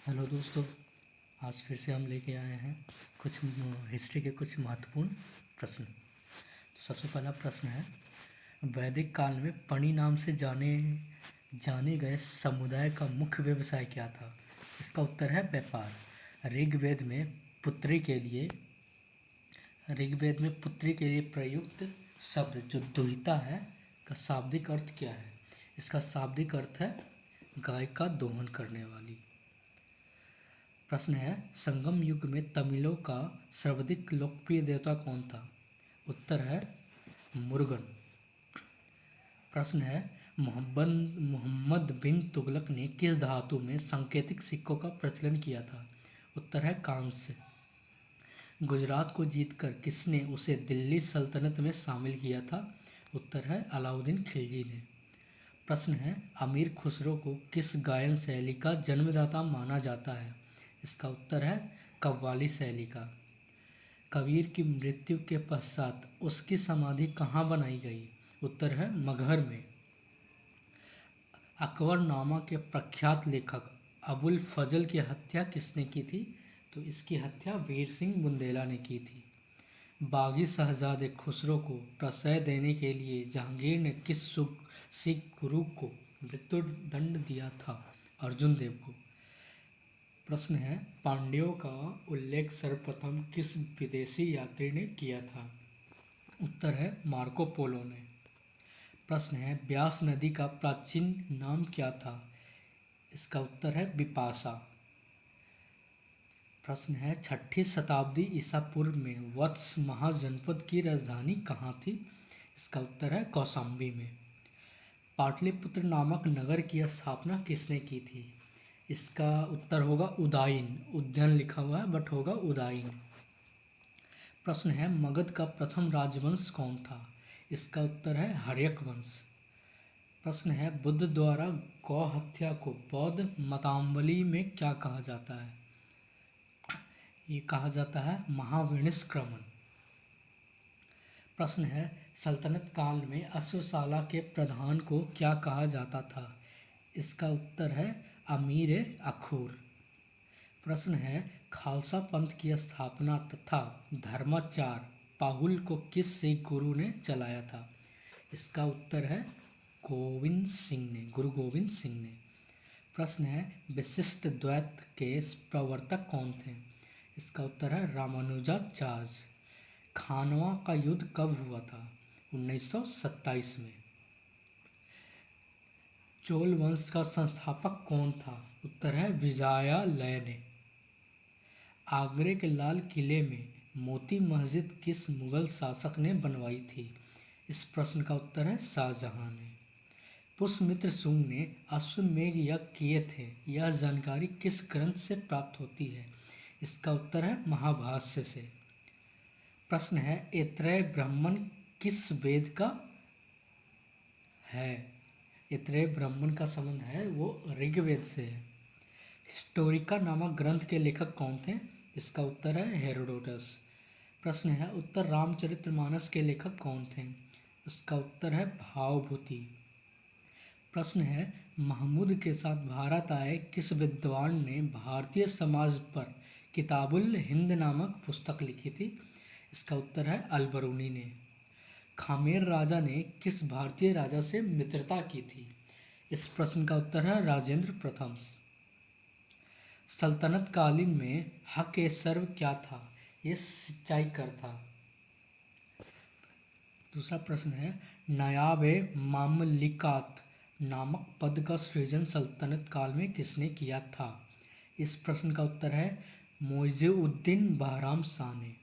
Hello दोस्तों। आज फिर से हम लेके आए हैं कुछ हिस्ट्री के कुछ महत्वपूर्ण प्रश्न। तो सबसे पहला प्रश्न है, वैदिक काल में पणि नाम से जाने गए समुदाय का मुख्य व्यवसाय क्या था? इसका उत्तर है व्यापार। ऋग्वेद में पुत्री के लिए प्रयुक्त शब्द जो दुहिता है का शाब्दिक अर्थ क्या है? इसका शाब्दिक अर्थ है गाय का दोहन करने वाली। प्रश्न है, संगम युग में तमिलों का सर्वाधिक लोकप्रिय देवता कौन था? उत्तर है मुरुगन। प्रश्न है, मोहम्मद बिन तुगलक ने किस धातु में सांकेतिक सिक्कों का प्रचलन किया था? उत्तर है कांस्य। गुजरात को जीतकर किसने उसे दिल्ली सल्तनत में शामिल किया था? उत्तर है अलाउद्दीन खिलजी ने। प्रश्न है, अमीर खुसरो को किस गायन शैली का जन्मदाता माना जाता है? इसका उत्तर है कव्वाली शैली का। कबीर की मृत्यु के पश्चात उसकी समाधि कहाँ बनाई गई? उत्तर है मगहर में। अकबरनामा के प्रख्यात लेखक अबुल फजल की हत्या किसने की थी? तो इसकी हत्या वीर सिंह बुंदेला ने की थी। बागी शहजादे खुसरो को प्रश्रय देने के लिए जहांगीर ने किस सिख गुरु को मृत्युदंड दिया था? अर्जुन देव को। प्रश्न है, पांड्यों का उल्लेख सर्वप्रथम किस विदेशी यात्री ने किया था? उत्तर है मार्को पोलो ने। प्रश्न है, ब्यास नदी का प्राचीन नाम क्या था? इसका उत्तर है बिपाशा। प्रश्न है, 6ठी शताब्दी ईसा पूर्व में वत्स महाजनपद की राजधानी कहाँ थी? इसका उत्तर है कौशाम्बी में। पाटलिपुत्र नामक नगर की स्थापना किसने की थी? इसका उत्तर होगा उदाइन। उद्यान लिखा हुआ है बट होगा उदाइन। प्रश्न है, मगध का प्रथम राजवंश कौन था? इसका उत्तर है हर्यक वंश। प्रश्न है, बुद्ध द्वारा गौ हत्या को बौद्ध मतावली में क्या कहा जाता है? ये कहा जाता है महाविनिष्क्रमण। प्रश्न है, सल्तनत काल में अश्वशाला के प्रधान को क्या कहा जाता था? इसका उत्तर है अमीर अखूर। प्रश्न है, खालसा पंथ की स्थापना तथा धर्माचार पाहुल को किस सिख गुरु ने चलाया था? इसका उत्तर है गुरु गोविंद सिंह ने। प्रश्न है, विशिष्ट द्वैत के प्रवर्तक कौन थे? इसका उत्तर है रामानुजाचार्य। खानवा का युद्ध कब हुआ था? 1927 में। चोल वंश का संस्थापक कौन था? उत्तर है विजयालय ने। आगरे के लाल किले में मोती मस्जिद किस मुगल शासक ने बनवाई थी? इस प्रश्न का उत्तर है शाहजहां ने। पुष्यमित्र शुंग ने अश्वमेध यज्ञ किए थे, यह जानकारी किस ग्रंथ से प्राप्त होती है? इसका उत्तर है महाभाष्य से। प्रश्न है, ऐतरेय ब्राह्मण किस वेद का है? ऐतरेय ब्राह्मण का संबंध है वो ऋग्वेद से है। हिस्टोरिका नामक ग्रंथ के लेखक कौन थे? इसका उत्तर है हेरोडोटस। प्रश्न है, उत्तर रामचरितमानस के लेखक कौन थे? इसका उत्तर है भावभूति। प्रश्न है, महमूद के साथ भारत आए किस विद्वान ने भारतीय समाज पर किताबुल हिंद नामक पुस्तक लिखी थी? इसका उत्तर है अलबरूनी ने। खामेर राजा ने किस भारतीय राजा से मित्रता की थी? इस प्रश्न का उत्तर है राजेंद्र प्रथम। सल्तनत कालीन में हक ए सर्व क्या था? ये सिंचाई कर था। दूसरा प्रश्न है, नायाब ए मामलिकात नामक पद का सृजन सल्तनत काल में किसने किया था? इस प्रश्न का उत्तर है मोइज़ुद्दीन बहराम शाह ने।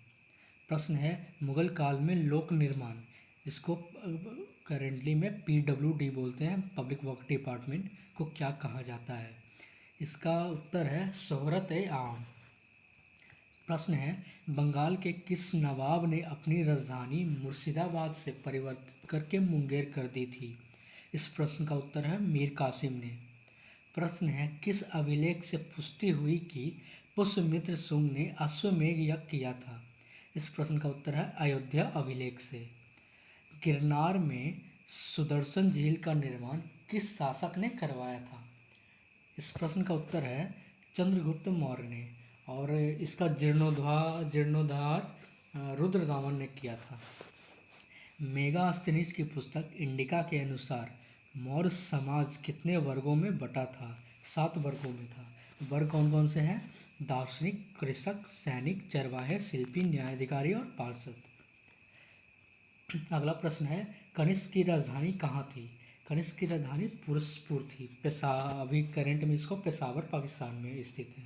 प्रश्न है, मुगल काल में लोक निर्माण, इसको करेंटली में PWD बोलते हैं, पब्लिक वर्क डिपार्टमेंट को क्या कहा जाता है? इसका उत्तर है शोहरत ए आम। प्रश्न है, बंगाल के किस नवाब ने अपनी राजधानी मुर्शिदाबाद से परिवर्तित करके मुंगेर कर दी थी? इस प्रश्न का उत्तर है मीर कासिम ने। प्रश्न है, किस अभिलेख से पुष्टि हुई कि पुष्यमित्र शुंग ने अश्वमेध यज्ञ किया था? इस प्रश्न का उत्तर है अयोध्या अभिलेख से। गिरनार में सुदर्शन झील का निर्माण किस शासक ने करवाया था? इस प्रश्न का उत्तर है चंद्रगुप्त मौर्य ने, और इसका जीर्णोद्धार रुद्रदामन ने किया था। मेगास्थनीज की पुस्तक इंडिका के अनुसार मौर्य समाज कितने वर्गों में बटा था? 7 वर्गों में था। वर्ग कौन कौन से हैं? दार्शनिक, कृषक, सैनिक, चरवाहे, शिल्पी, न्यायाधिकारी और पार्षद। अगला प्रश्न है, कनिष्क की राजधानी कहाँ थी? कनिष्क की राजधानी पुरस्पुर थी। अभी करंट में इसको पेशावर पाकिस्तान में स्थित है।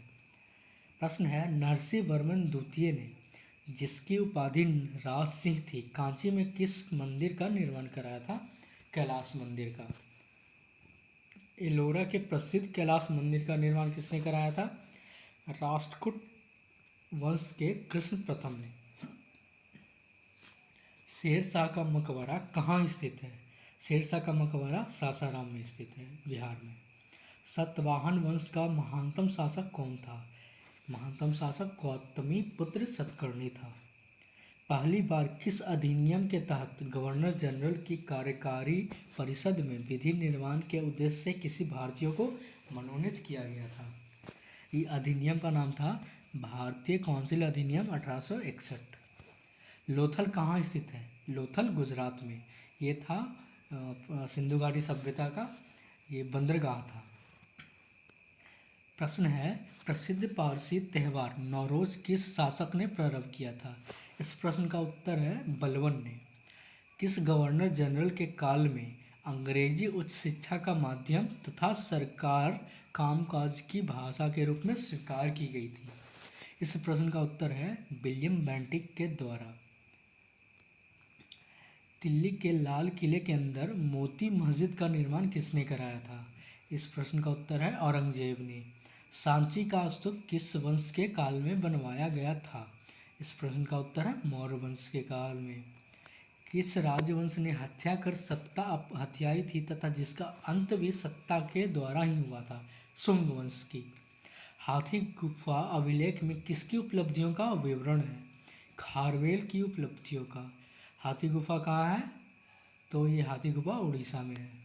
प्रश्न है, नरसिंह वर्मन द्वितीय ने जिसकी उपाधि राज सिंह थी, कांची में किस मंदिर का निर्माण कराया था? कैलाश मंदिर का। एलोरा के प्रसिद्ध कैलाश मंदिर का निर्माण किसने कराया था? राष्ट्रकूट वंश के कृष्ण प्रथम ने। शेरशाह का मकबरा कहाँ स्थित है? शेरशाह का मकबरा सासाराम में स्थित है, बिहार में। सतवाहन वंश का महानतम शासक कौन था? महानतम शासक गौतमी पुत्र सतकर्णी था। पहली बार किस अधिनियम के तहत गवर्नर जनरल की कार्यकारी परिषद में विधि निर्माण के उद्देश्य से किसी भारतीय को मनोनीत किया गया था? ये अधिनियम का नाम था भारतीय काउंसिल अधिनियम 1861। लोथल कहाँ स्थित है? लोथल गुजरात में। ये था सिंधु घाटी सभ्यता का ये बंदरगाह था। प्रश्न है, प्रसिद्ध पारसी त्यौहार नौरोज किस शासक ने प्रारंभ किया था? इस प्रश्न का उत्तर है बलबन ने। किस गवर्नर जनरल के काल में अंग्रेजी उच्च शिक्षा का माध्यम तथा सरकार कामकाज की भाषा के रूप में स्वीकार की गई थी? इस प्रश्न का उत्तर है विलियम बेंटिक के द्वारा। दिल्ली के लाल किले के अंदर मोती मस्जिद का निर्माण किसने कराया था? इस प्रश्न का उत्तर है औरंगजेब ने। सांची का स्तूप किस वंश के काल में बनवाया गया था? इस प्रश्न का उत्तर है मौर्य वंश के काल में। किस राजवंश ने हत्या कर सत्ता हथियाई थी तथा जिसका अंत भी सत्ता के द्वारा ही हुआ था? शुंग वंश की। हाथी गुफा अभिलेख में किसकी उपलब्धियों का विवरण है? खारवेल की उपलब्धियों का। हाथी गुफा कहाँ है? तो ये हाथी गुफा उड़ीसा में है।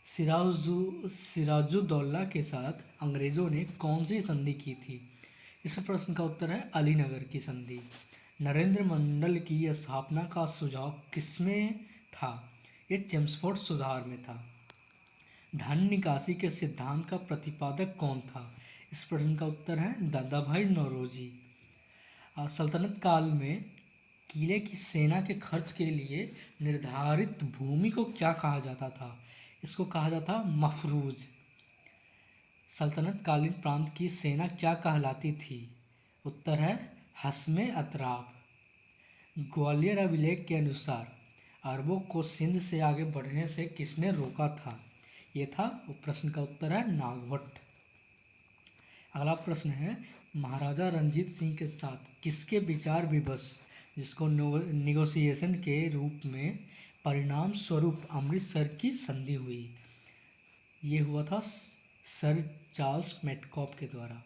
सिराजुद्दौला के साथ अंग्रेजों ने कौन सी संधि की थी? इस प्रश्न का उत्तर है अलीनगर की संधि। नरेंद्र मंडल की स्थापना का सुझाव किसमें था? ये चेम्सफोर्ड सुधार में था। धन निकासी के सिद्धांत का प्रतिपादक कौन था? इस प्रश्न का उत्तर है दादा भाई नौरोजी। सल्तनत काल में किले की सेना के खर्च के लिए निर्धारित भूमि को क्या कहा जाता था? इसको कहा जाता मफरूज। सल्तनत कालीन प्रांत की सेना क्या कहलाती थी? उत्तर है हस्मे अतराब। ग्वालियर अभिलेख के अनुसार अरबों को सिंध से आगे बढ़ने से किसने रोका था? ये था प्रश्न का उत्तर है नागभट्ट। अगला प्रश्न है, महाराजा रंजीत सिंह के साथ किसके विचार विमर्श, जिसको निगोसिएशन के रूप में परिणाम स्वरूप अमृतसर की संधि हुई? ये हुआ था सर चार्ल्स मेटकॉफ के द्वारा।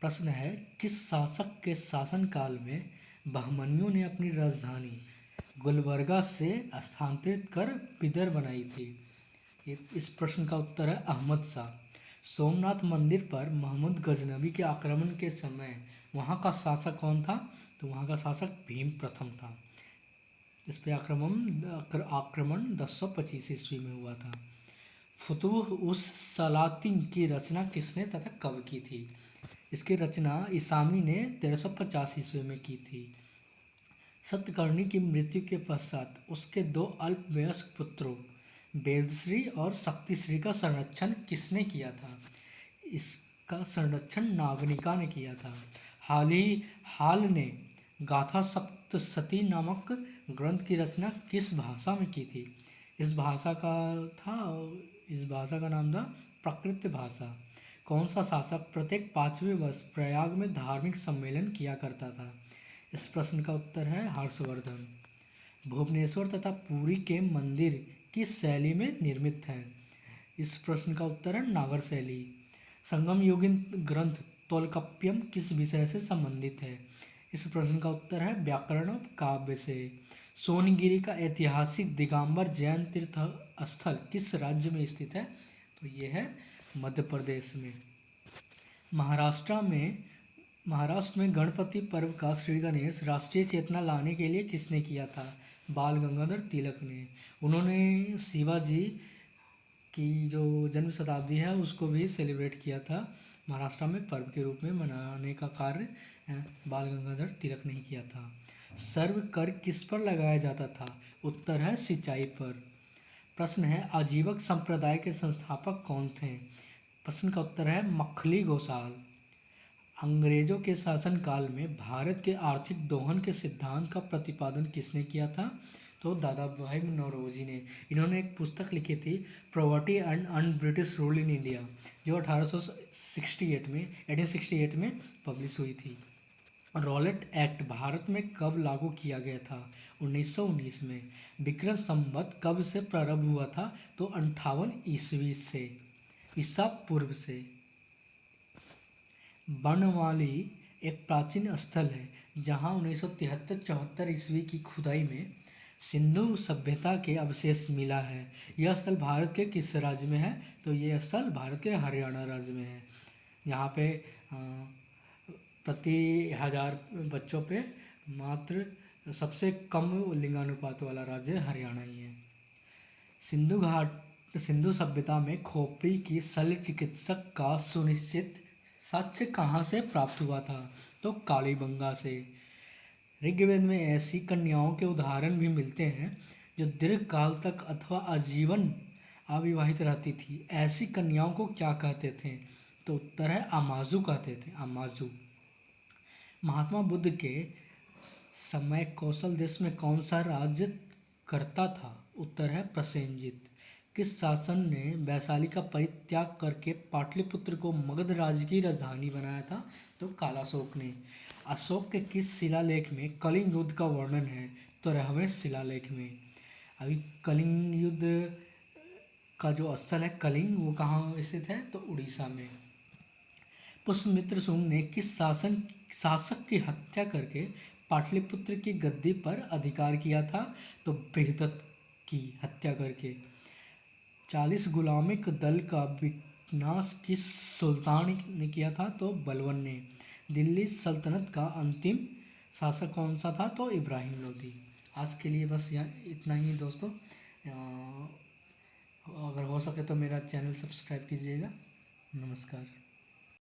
प्रश्न है, किस शासक के शासनकाल में बहमनियों ने अपनी राजधानी गुलबर्गा से स्थानांतरित कर बिदर बनाई थी? इस प्रश्न का उत्तर है अहमद शाह। सोमनाथ मंदिर पर महमूद गजनवी के आक्रमण के समय वहाँ का शासक कौन था? तो वहाँ का शासक भीम प्रथम था। इस पर आक्रमण 1025 ईस्वी में हुआ था। फुतूह उस सलातिन की रचना किसने तथा कब की थी? इसकी रचना इसामी ने 1350 ईस्वी में की थी। सतकर्णी की मृत्यु के पश्चात उसके 2 अल्पवयस्क पुत्रों वेदश्री और शक्तिश्री का संरक्षण किसने किया था? इसका संरक्षण नागनिका ने किया था। हाल ने गाथा सप्तशती नामक ग्रंथ की रचना किस भाषा में की थी? इस भाषा का नाम था प्राकृत भाषा। कौन सा शासक प्रत्येक 5वें वर्ष प्रयाग में धार्मिक सम्मेलन किया करता था? इस प्रश्न का उत्तर है हर्षवर्धन। भुवनेश्वर तथा पुरी के मंदिर किस शैली में निर्मित हैं? इस प्रश्न का उत्तर है नागर शैली। संगम योगिन ग्रंथ तोलकाप्पियम किस विषय से संबंधित है? इस प्रश्न का उत्तर है व्याकरण और काव्य से। सोनगिरी का ऐतिहासिक दिगंबर जैन तीर्थ स्थल किस राज्य में स्थित है? तो ये है मध्य प्रदेश में। महाराष्ट्र में गणपति पर्व का श्री गणेश राष्ट्रीय चेतना लाने के लिए किसने किया था? बाल गंगाधर तिलक ने। उन्होंने शिवाजी की जो जन्म शताब्दी है उसको भी सेलिब्रेट किया था, महाराष्ट्र में पर्व के रूप में मनाने का कार्य बाल गंगाधर तिलक ने किया था। सर्व कर किस पर लगाया जाता था? उत्तर है सिंचाई पर। प्रश्न है आजीवक संप्रदाय के संस्थापक कौन थे? प्रश्न का उत्तर है मखली घोषाल। अंग्रेजों के शासनकाल में भारत के आर्थिक दोहन के सिद्धांत का प्रतिपादन किसने किया था? तो दादा भाई नौरोजी ने। इन्होंने एक पुस्तक लिखी थी property and un British rule in India, जो 1868 में पब्लिश हुई थी। रॉलेट एक्ट भारत में कब लागू किया गया था? 1919 में। विक्रम संवत कब से प्रारंभ हुआ था? तो 58 ईस्वी से, ईसा पूर्व से। बनवाली एक प्राचीन स्थल है जहां 1973-74 ईस्वी की खुदाई में सिंधु सभ्यता के अवशेष मिला है। यह स्थल भारत के किस राज्य में है? तो यह स्थल भारत के हरियाणा राज्य में है। यहाँ पे प्रति 1000 बच्चों पे मात्र सबसे कम लिंगानुपात वाला राज्य हरियाणा ही है। सिंधु सभ्यता में खोपड़ी की शल्य चिकित्सक का सुनिश्चित साक्ष्य कहाँ से प्राप्त हुआ था? तो कालीबंगा से। ऋग्वेद में ऐसी कन्याओं के उदाहरण भी मिलते हैं जो दीर्घकाल तक अथवा आजीवन अविवाहित रहती थी। ऐसी कन्याओं को क्या कहते थे? तो उत्तर है अमाजू कहते थे, अमाजू। महात्मा बुद्ध के समय कौशल देश में कौन सा राज्य करता था? उत्तर है प्रसेनजित। किस शासक ने वैशाली का परित्याग करके पाटलिपुत्र को मगध राज्य की राजधानी बनाया था? तो कालाशोक ने। अशोक के किस शिलालेख में कलिंग युद्ध का वर्णन है? तो 11वें शिलालेख में। अभी कलिंग युद्ध का जो स्थल है कलिंग, वो कहाँ स्थित है? तो उड़ीसा में। पुष्यमित्र शुंग ने किस शासक की हत्या करके पाटलिपुत्र की गद्दी पर अधिकार किया था? तो बृहदत्त की हत्या करके। 40 गुलामिक दल का विनाश किस सुल्तान ने किया था? तो बलबन ने। दिल्ली सल्तनत का अंतिम शासक कौन सा था? तो इब्राहिम लोदी। आज के लिए बस यहाँ इतना ही दोस्तों। अगर हो सके तो मेरा चैनल सब्सक्राइब कीजिएगा। नमस्कार।